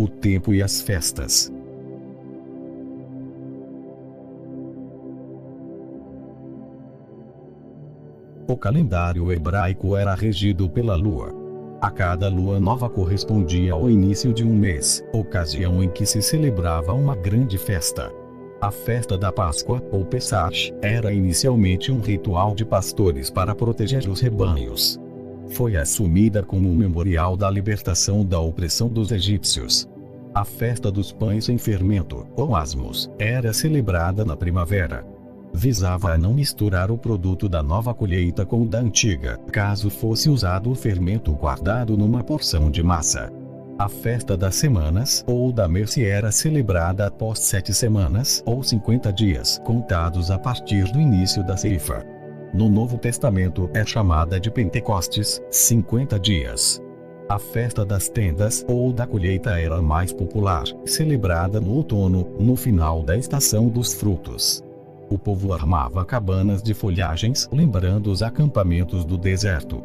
o tempo e as festas. O calendário hebraico era regido pela lua. A cada lua nova correspondia ao início de um mês, ocasião em que se celebrava uma grande festa. A festa da Páscoa, ou Pessach, era inicialmente um ritual de pastores para proteger os rebanhos. Foi assumida como um memorial da libertação da opressão dos egípcios. A festa dos pães sem fermento, ou asmos, era celebrada na primavera. Visava a não misturar o produto da nova colheita com o da antiga, caso fosse usado o fermento guardado numa porção de massa. A festa das semanas, ou da Mercy, era celebrada após 7 semanas, ou 50 dias, contados a partir do início da ceifa. No Novo Testamento é chamada de Pentecostes, 50 dias. A festa das tendas, ou da colheita, era mais popular, celebrada no outono, no final da estação dos frutos. O povo armava cabanas de folhagens, lembrando os acampamentos do deserto.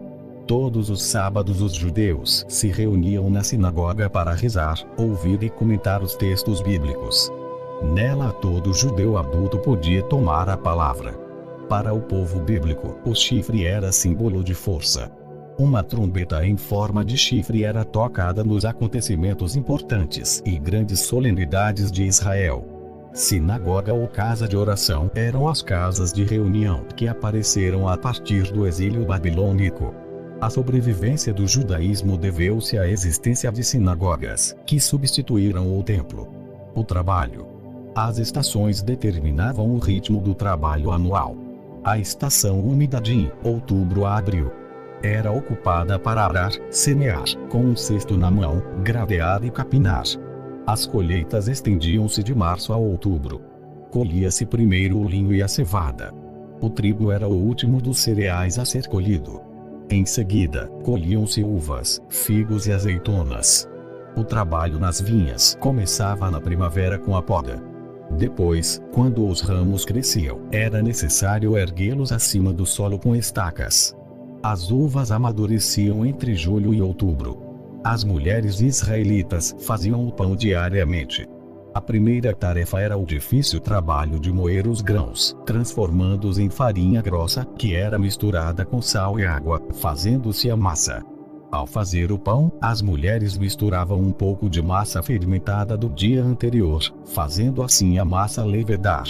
Todos os sábados os judeus se reuniam na sinagoga para rezar, ouvir e comentar os textos bíblicos. Nela todo judeu adulto podia tomar a palavra. Para o povo bíblico, o chifre era símbolo de força. Uma trombeta em forma de chifre era tocada nos acontecimentos importantes e grandes solenidades de Israel. Sinagoga ou casa de oração eram as casas de reunião que apareceram a partir do exílio babilônico. A sobrevivência do judaísmo deveu-se à existência de sinagogas, que substituíram o templo. O trabalho. As estações determinavam o ritmo do trabalho anual. A estação úmida de outubro a abril era ocupada para arar, semear, com um cesto na mão, gradear e capinar. As colheitas estendiam-se de março a outubro. Colhia-se primeiro o linho e a cevada. O trigo era o último dos cereais a ser colhido. Em seguida, colhiam-se uvas, figos e azeitonas. O trabalho nas vinhas começava na primavera com a poda. Depois, quando os ramos cresciam, era necessário erguê-los acima do solo com estacas. As uvas amadureciam entre julho e outubro. As mulheres israelitas faziam o pão diariamente. A primeira tarefa era o difícil trabalho de moer os grãos, transformando-os em farinha grossa, que era misturada com sal e água, fazendo-se a massa. Ao fazer o pão, as mulheres misturavam um pouco de massa fermentada do dia anterior, fazendo assim a massa levedar.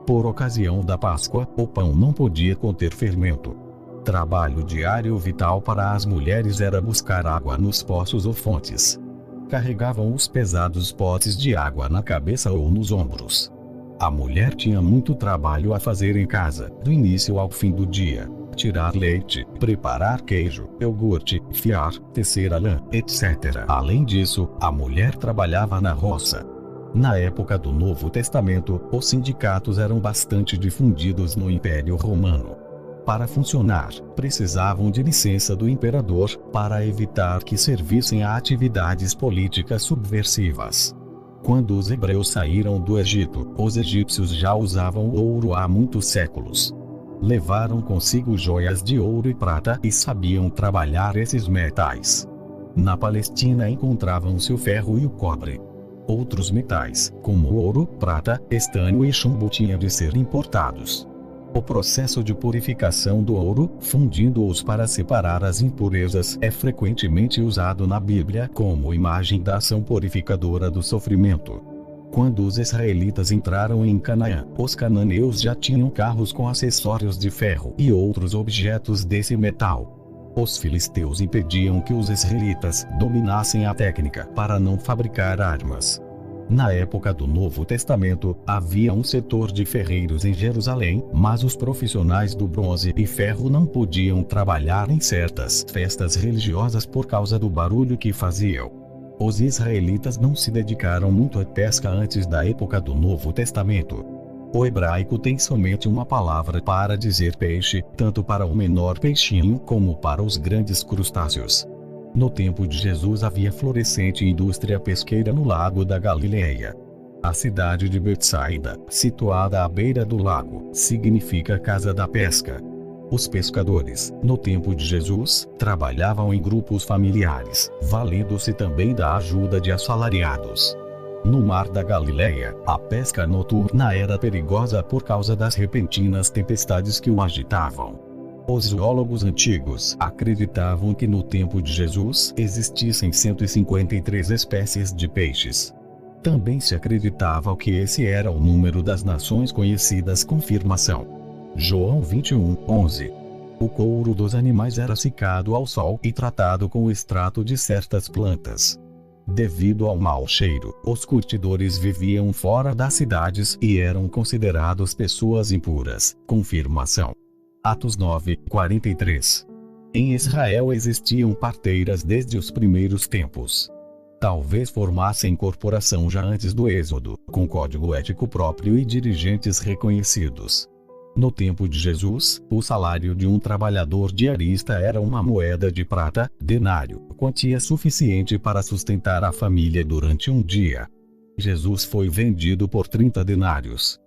Por ocasião da Páscoa, o pão não podia conter fermento. Trabalho diário vital para as mulheres era buscar água nos poços ou fontes. Carregavam os pesados potes de água na cabeça ou nos ombros. A mulher tinha muito trabalho a fazer em casa, do início ao fim do dia. Tirar leite, preparar queijo, iogurte, fiar, tecer a lã, etc. Além disso, a mulher trabalhava na roça. Na época do Novo Testamento, os sindicatos eram bastante difundidos no Império Romano. Para funcionar, precisavam de licença do imperador, para evitar que servissem a atividades políticas subversivas. Quando os hebreus saíram do Egito, os egípcios já usavam o ouro há muitos séculos. Levaram consigo joias de ouro e prata e sabiam trabalhar esses metais. Na Palestina encontravam-se o ferro e o cobre. Outros metais, como o ouro, prata, estanho e chumbo, tinham de ser importados. O processo de purificação do ouro, fundindo-os para separar as impurezas, é frequentemente usado na Bíblia como imagem da ação purificadora do sofrimento. Quando os israelitas entraram em Canaã, os cananeus já tinham carros com acessórios de ferro e outros objetos desse metal. Os filisteus impediam que os israelitas dominassem a técnica para não fabricar armas. Na época do Novo Testamento, havia um setor de ferreiros em Jerusalém, mas os profissionais do bronze e ferro não podiam trabalhar em certas festas religiosas por causa do barulho que faziam. Os israelitas não se dedicaram muito à pesca antes da época do Novo Testamento. O hebraico tem somente uma palavra para dizer peixe, tanto para o menor peixinho como para os grandes crustáceos. No tempo de Jesus havia florescente indústria pesqueira no lago da Galileia. A cidade de Betsaida, situada à beira do lago, significa casa da pesca. Os pescadores, no tempo de Jesus, trabalhavam em grupos familiares, valendo-se também da ajuda de assalariados. No Mar da Galileia, a pesca noturna era perigosa por causa das repentinas tempestades que o agitavam. Os geólogos antigos acreditavam que no tempo de Jesus existissem 153 espécies de peixes. Também se acreditava que esse era o número das nações conhecidas com firmação. João 21:11. O couro dos animais era secado ao sol e tratado com o extrato de certas plantas. Devido ao mau cheiro, os curtidores viviam fora das cidades e eram considerados pessoas impuras. Confirmação. Atos 9:43. Em Israel existiam parteiras desde os primeiros tempos. Talvez formassem corporação já antes do Êxodo, com código ético próprio e dirigentes reconhecidos. No tempo de Jesus, o salário de um trabalhador diarista era uma moeda de prata, denário, quantia suficiente para sustentar a família durante um dia. Jesus foi vendido por 30 denários.